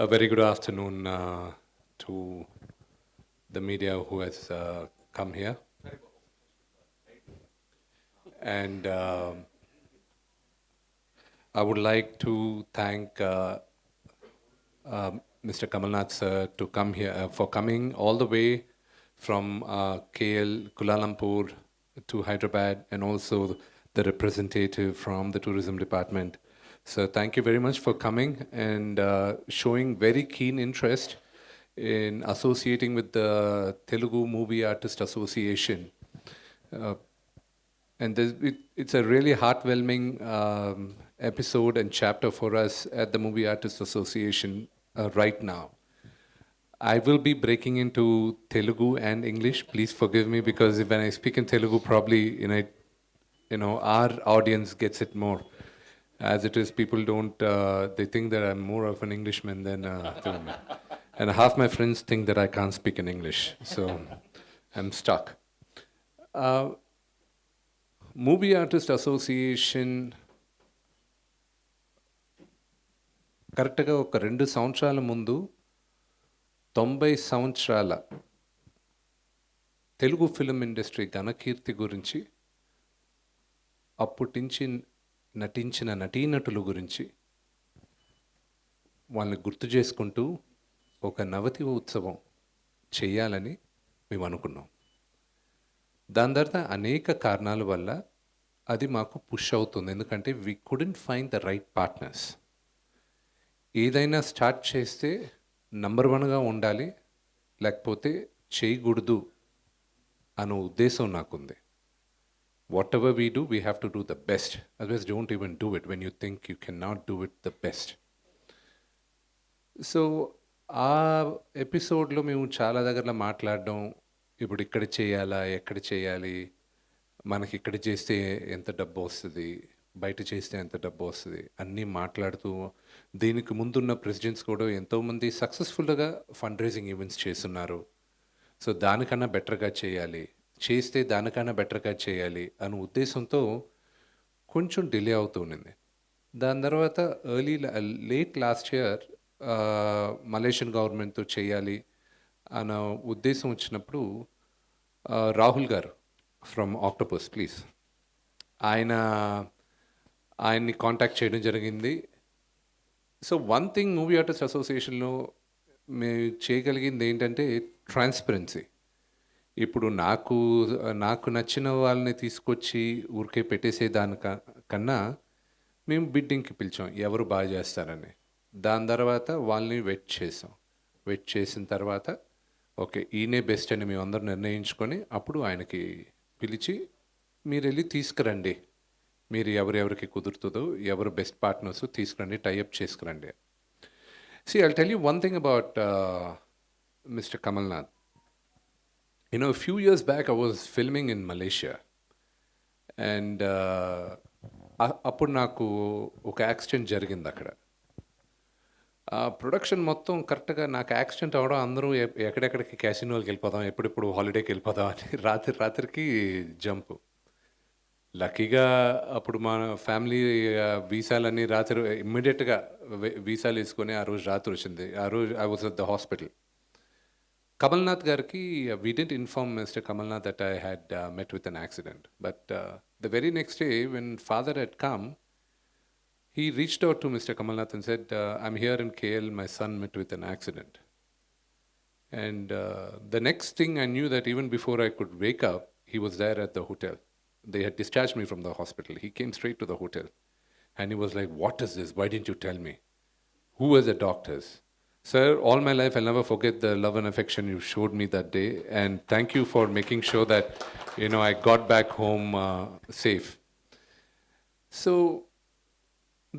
A very good afternoon to the media who has come here. And I would like to thank Mr. Kamalnath sir to come here for coming all the way from KL, Kuala Lumpur to Hyderabad, and also the representative from the tourism department. So thank you very much for coming and showing very keen interest in associating with the Telugu Movie Artist Association. And it's a really heartwarming episode and chapter for us at the Movie Artists Association right now. I will be breaking into Telugu and English. Please forgive me because when I speak in Telugu, probably our audience gets it more. As it is, people don't. They think that I'm more of an Englishman than a Telugu. And half my friends think that I can't speak in English, so I'm stuck. Movie artist association కరెక్ట్గా ఒక 2 సంవత్సరాల ముందు 90 సంవత్సరాల Telugu film industry ఘనకీర్తి గురించి, అప్పటించి నటించిన నటీనటుల గురించి వాళ్ళని గుర్తు చేసుకుంటూ ఒక నవతి ఉత్సవం చేయాలని మేము అనుకున్నాం. దాని తర్వాత అనేక కారణాల వల్ల అది మాకు పుష్ అవుతుంది. ఎందుకంటే we couldn't find the right partners. ఏదైనా స్టార్ట్ చేస్తే నంబర్ 1గా ఉండాలి, లేకపోతే చేయకూడదు అనే ఉద్దేశం నాకుంది. What ever we do, we have to do the best. Otherwise don't even do it when you think you can not do it the best. So ఆ ఎపిసోడ్లో మేము చాలా దగ్గరలో మాట్లాడడం, ఇప్పుడు ఇక్కడ చేయాలా, ఎక్కడ చేయాలి, మనకి ఇక్కడ చేస్తే ఎంత డబ్బు వస్తుంది, బయట చేస్తే ఎంత డబ్బు వస్తుంది అన్నీ మాట్లాడుతూ, దీనికి ముందున్న ప్రెసిడెంట్స్ కూడా ఎంతోమంది సక్సెస్ఫుల్గా ఫండ్ రైజింగ్ ఈవెంట్స్ చేస్తున్నారు. సో దానికన్నా బెటర్గా చేయాలి, చేస్తే దానికన్నా బెటర్గా చేయాలి అనే ఉద్దేశంతో కొంచెం డిలే అవుతూ ఉండింది. దాని తర్వాత లేట్ లాస్ట్ ఇయర్ మలేషియన్ గవర్నమెంట్తో చేయాలి అన్న ఉద్దేశం వచ్చినప్పుడు రాహుల్ గారు ఫ్రమ్ ఆక్టోపస్ ప్లీజ్ ఆయన్ని కాంటాక్ట్ చేయడం జరిగింది. So one thing movie artist అసోసియేషన్లో మేము చేయగలిగింది ఏంటంటే ట్రాన్స్పరెన్సీ. ఇప్పుడు నాకు నచ్చిన వాళ్ళని తీసుకొచ్చి ఊరికే పెట్టేసే కన్నా మేము బిడ్డింగ్కి పిలిచాం ఎవరు బాగా చేస్తారని. దాని తర్వాత వాళ్ళని వెయిట్ చేసిన తర్వాత ఓకే ఈయనే బెస్ట్ అని మేము అందరూ నిర్ణయించుకొని అప్పుడు ఆయనకి పిలిచి మీరు వెళ్ళి తీసుకురండి, మీరు ఎవరెవరికి కుదురుతుందో ఎవరు బెస్ట్ పార్ట్నర్స్ తీసుకురండి, tie up చేసుకురండి. See, I'll tell you one thing about Mr. Kamal Nath. A few years back I was filming in Malaysia and అప్పుడు నాకు ఒక యాక్సిడెంట్ జరిగింది అక్కడ. ప్రొడక్షన్ మొత్తం కరెక్ట్గా నాకు యాక్సిడెంట్ అవ్వడం, అందరూ ఎక్కడెక్కడికి క్యాసినోకి వెళ్ళిపోదాం, ఎప్పుడెప్పుడు హాలిడేకి వెళ్ళిపోదాం అని రాత్రికి జంప్. లక్కీగా అప్పుడు మా ఫ్యామిలీ వీసాలన్నీ రాత్రి ఇమ్మీడియట్గా వీసాలు వేసుకొని ఆ రోజు రాత్రి వచ్చింది. ఆ రోజు I was at the hospital. Kamalnath గారికి we didn't inform mister Kamalnath that I had met with an accident. But the very next day when father had come, he reached out to Mr. Kamalnath and said, I'm here in KL, my son met with an accident. And the next thing I knew that even before I could wake up, he was there at the hotel. They had discharged me from the hospital. He came straight to the hotel. And he was like, what is this? Why didn't you tell me? Who were the doctors? Sir, all my life I'll never forget the love and affection you showed me that day. And thank you for making sure that, I got back home safe. So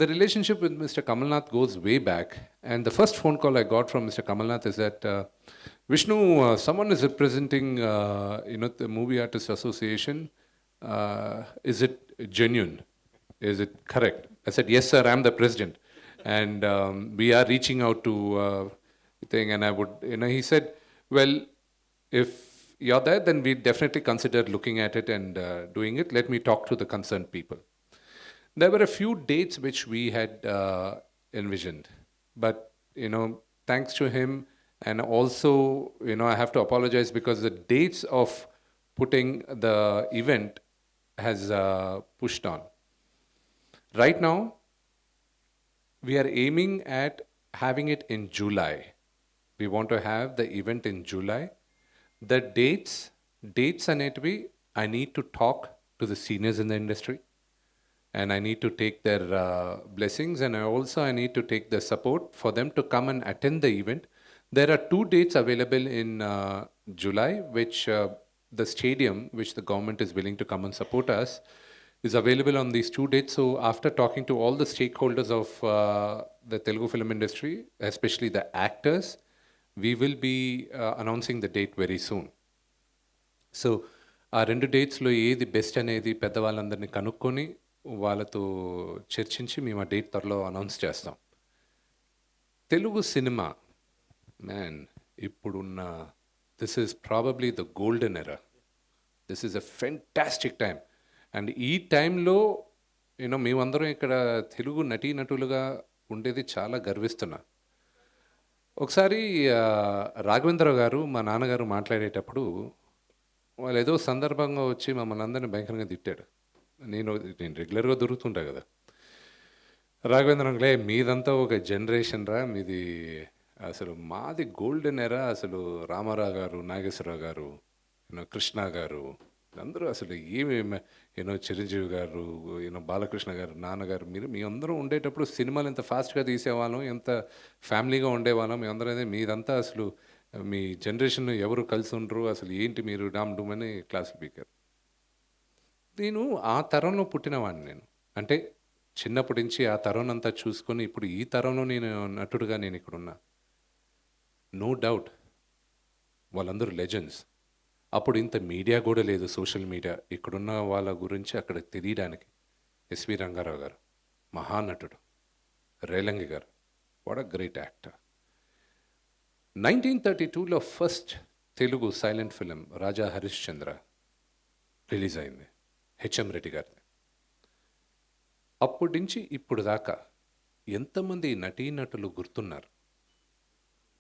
the relationship with Mr. Kamalnath goes way back, and the first phone call I got from Mr. Kamalnath is that, Vishnu, someone is representing, the Movie Artist Association. Is it genuine? Is it correct? I said, yes, sir, I'm the president, and we are reaching out to thing. And I would, he said, well, if you're there, then we definitely consider looking at it and doing it. Let me talk to the concerned people. There were a few dates which we had envisioned, but thanks to him. And also, I have to apologize because the dates of putting the event has pushed on. Right now, we are aiming at having it in July. We want to have the event in July. The dates అనేటివి I need to talk to the seniors in the industry, and I need to take their blessings, and I need to take the support for them to come and attend the event. There are 2 dates available in July, which the stadium, which the government is willing to come and support us, is available on these 2 dates. So after talking to all the stakeholders of the Telugu film industry, especially the actors, we will be announcing the date very soon. So ఆ 2 డేట్స్లో ఏది best అనేది పెద్దవాళ్ళందరినీ కనుక్కొని వాళ్ళతో చర్చించి మేము ఆ date త్వరలో announce చేస్తాం. తెలుగు సినిమా మ్యాన్ ఇప్పుడున్న this is probably the golden era. This is a fantastic time. And ఈ టైంలో మేమందరం ఇక్కడ తెలుగు నటీనటులుగా ఉండేది చాలా గర్విస్తున్నా. ఒకసారి రాఘవేంద్రరావు గారు మా నాన్నగారు మాట్లాడేటప్పుడు వాళ్ళు ఏదో సందర్భంగా వచ్చి మమ్మల్ని అందరినీ భయంకరంగా తిట్టాడు. నేను రెగ్యులర్గా దొరుకుతుంటా కదా. రాఘవేంద్రంలే మీదంతా ఒక జనరేషన్ రా, మీది అసలు మాది గోల్డెన్ ఎరా. అసలు రామారావు గారు, నాగేశ్వరరావు గారు, కృష్ణ గారు, అందరూ అసలు ఏమి చిరంజీవి గారు, బాలకృష్ణ గారు, నాన్నగారు, మీ అందరూ ఉండేటప్పుడు సినిమాలు ఎంత ఫాస్ట్గా తీసేవాళ్ళం, ఎంత ఫ్యామిలీగా ఉండేవాళ్ళం. మీ అందరూ మీదంతా అసలు మీ జనరేషన్ ఎవరు కలిసి ఉండరు, అసలు ఏంటి మీరు డామ్ డూమ్ అని క్లాసులు పీకారు. నేను ఆ తరంలో పుట్టినవాడిని. నేను అంటే చిన్నప్పటి నుంచి ఆ తరం అంతా చూసుకొని ఇప్పుడు ఈ తరంలో నేను నటుడుగా నేను ఇక్కడ ఉన్నా. నో డౌట్ వాళ్ళందరూ లెజెండ్స్. అప్పుడు ఇంత మీడియా కూడా లేదు, సోషల్ మీడియా. ఇక్కడున్న వాళ్ళ గురించి అక్కడ తెలియడానికి ఎస్వి రంగారావు గారు మహానటుడు, రేలంగి గారు వాట్ అ గ్రేట్ యాక్టర్. 1932లో first Telugu silent film Raja Harishchandra release అయింది, హెచ్ఎం రెడ్డి గారిది. అప్పటి నుంచి ఇప్పుడు దాకా ఎంతమంది నటీనటులు గుర్తున్నారు,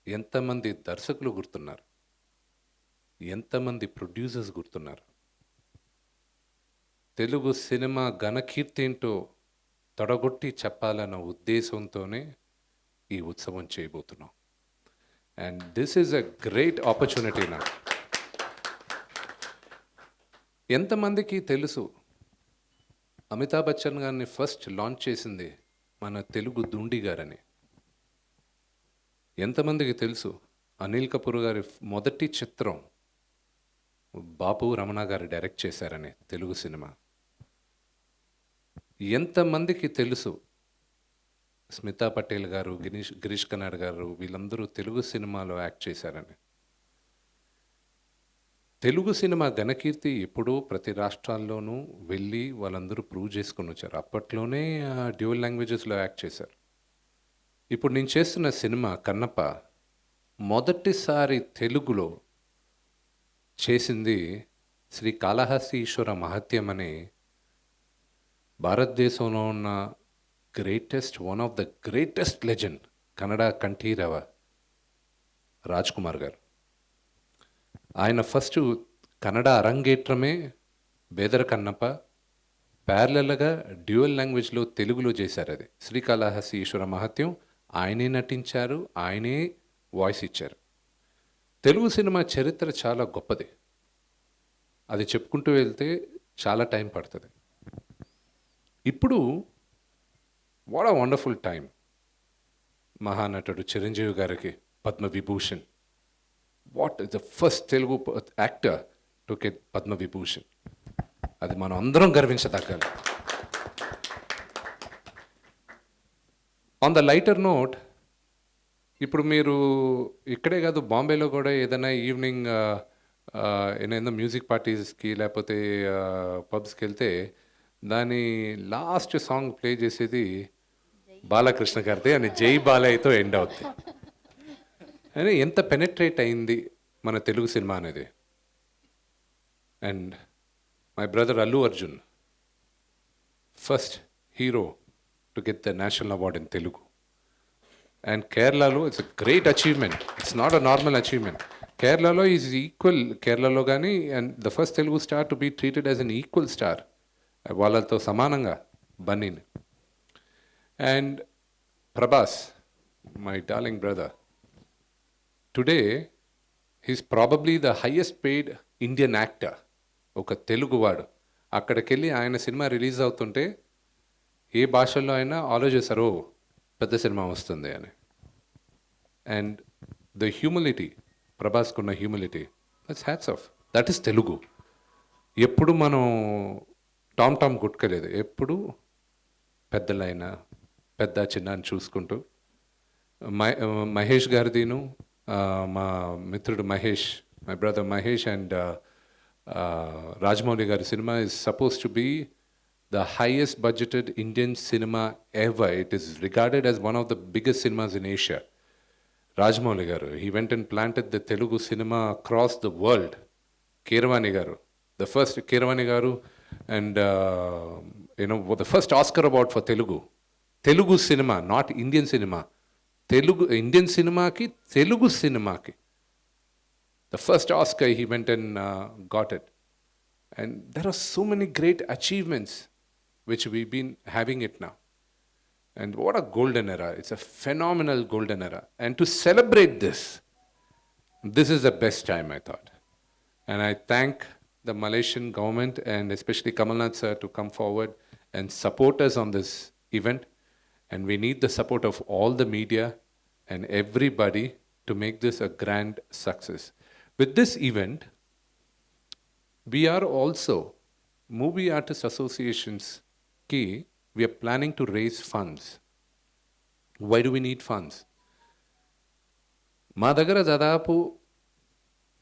ఎంతమంది దర్శకులు గుర్తున్నారు, ఎంతమంది ప్రొడ్యూసర్స్ గుర్తున్నారు. తెలుగు సినిమా ఘనకీర్తి ఏంటో తొడగొట్టి చెప్పాలన్న ఉద్దేశంతోనే ఈ ఉత్సవం చేయబోతున్నాం. And this is a great opportunity. నాకు ఎంతమందికి తెలుసు అమితాబ్ బచ్చన్ గారిని ఫస్ట్ లాంచ్ చేసింది మన తెలుగు దుండి గారని? ఎంతమందికి తెలుసు అనిల్ కపూర్ గారి మొదటి చిత్రం బాపు రమణ గారు డైరెక్ట్ చేశారని తెలుగు సినిమా? ఎంతమందికి తెలుసు స్మితా పటేల్ గారు, గిరీష్ కర్నాడ్ గారు, వీళ్ళందరూ తెలుగు సినిమాలో యాక్ట్ చేశారని? తెలుగు సినిమా ఘనకీర్తి ఎప్పుడూ ప్రతి రాష్ట్రాల్లోనూ వెళ్ళి వాళ్ళందరూ ప్రూవ్ చేసుకొని వచ్చారు. అప్పట్లోనే డ్యూయల్ లాంగ్వేజెస్లో యాక్ట్ చేశారు. ఇప్పుడు నేను చేస్తున్న సినిమా కన్నప్ప మొదటిసారి తెలుగులో చేసింది శ్రీ కాళహస్తి ఈశ్వర మహత్యం అనే భారతదేశంలో ఉన్న one of the greatest legend Kannada Kanteerava Rajkumar గారు. ఆయన ఫస్ట్ కన్నడ అరంగేట్రమే బేదర కన్నప్ప, ప్యారలల్గా డ్యూయల్ లాంగ్వేజ్లో తెలుగులో చేశారు. అది శ్రీకాళహస్తి ఈశ్వర మహత్యం. ఆయనే నటించారు, ఆయనే వాయిస్ ఇచ్చారు. తెలుగు సినిమా చరిత్ర చాలా గొప్పది. అది చెప్పుకుంటూ వెళ్తే చాలా టైం పడుతుంది. ఇప్పుడు వాట్ అ వండర్ఫుల్ టైం. మహానటుడు చిరంజీవి గారికి Padma Vibhushan. What is the first Telugu actor to get Padma Vibhushan. అది మనం అందరం గర్వించదగ్గాలి. ఆన్ ద లైటర్ నోట్, ఇప్పుడు మీరు ఇక్కడే కాదు బాంబేలో కూడా ఏదైనా ఈవినింగ్ ఏదైనా మ్యూజిక్ పార్టీస్కి లేకపోతే పబ్స్కి వెళ్తే దాని లాస్ట్ సాంగ్ ప్లే చేసేది బాలకృష్ణ గారిది అని జై బాలయ్యతో ఎండ్ అవుతుంది. అని ఎంత పెనెట్రేట్ అయింది మన తెలుగు సినిమా అనేది. And my brother Allu Arjun, first hero to get the national award in Telugu. And కేరళలో it's a great achievement. It's not a normal achievement. కేరళలో ఈజ్ ఈక్వల్, కేరళలో కానీ and the first Telugu star to be treated as an equal star, వాళ్ళతో సమానంగా బన్నీని. And Prabhas, my darling brother, today he's probably the highest paid Indian actor. ఒక తెలుగువాడు అక్కడికి వెళ్ళి ఆయన సినిమా రిలీజ్ అవుతుంటే ఏ భాషల్లో అయినా ఆలోచిస్తారు, "ఓ, పెద్ద సినిమా వస్తుంది" అని. అండ్ ద హ్యూమిలిటీ, ప్రభాస్కున్న humility, that's hats off. That is Telugu. ఎప్పుడు మనం టామ్ టామ్ కొట్టుకోలేదు, ఎప్పుడు పెద్దలైనా పెద్ద చిన్న అని చూసుకుంటూ. మహేష్ గారిదిను, మా మిత్రుడు Mahesh, my brother Mahesh and Rajamouli గారి cinema is supposed to be the highest budgeted Indian cinema ever. It is regarded as one of the biggest cinemas in Asia. Rajamouli garu, he went and planted the Telugu cinema across the world. Keeravani garu, the first Keeravani garu, and the first Oscar award for Telugu cinema, not Indian cinema. Indian cinema ki Telugu cinema ki the first Oscar, he went and got it. And there are so many great achievements which we've been having it now. And what a golden era. It's a phenomenal golden era. And to celebrate this is the best time, I thought. And I thank the Malaysian government and especially Kamal Nath sir to come forward and support us on this event. And we need the support of all the media and everybody to make this a grand success. With this event, we are also, Movie Artists Associations ki, we are planning to raise funds. Why do we need funds? మా దగ్గర దాదాపు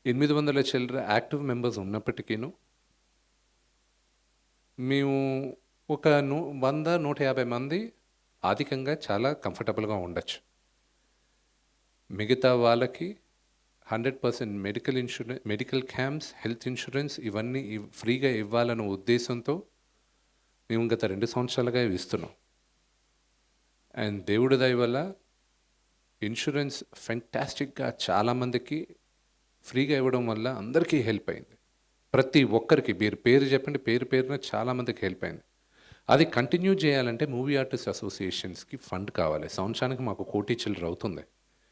800 చిల్లర active members ఉన్నప్పటికీను మేము ఒక 100-150 మంది ఆర్థికంగా చాలా కంఫర్టబుల్గా ఉండొచ్చు. మిగతా వాళ్ళకి 100% మెడికల్ క్యాంప్స్, హెల్త్ ఇన్సూరెన్స్ ఇవన్నీ ఫ్రీగా ఇవ్వాలన్న ఉద్దేశంతో మేము గత 2 సంవత్సరాలుగా ఇస్తున్నాం. అండ్ దేవుడి దయ వల్ల ఇన్సూరెన్స్ ఫెంటాస్టిక్గా చాలామందికి ఫ్రీగా ఇవ్వడం వల్ల అందరికీ హెల్ప్ అయింది. ప్రతి ఒక్కరికి మీరు పేరు చెప్పండి, పేరున చాలామందికి హెల్ప్ అయింది. అది కంటిన్యూ చేయాలంటే మూవీ ఆర్టిస్ట్ అసోసియేషన్స్కి ఫండ్ కావాలి. సంవత్సరానికి మాకు 1 కోటి చిల్లర అవుతుంది.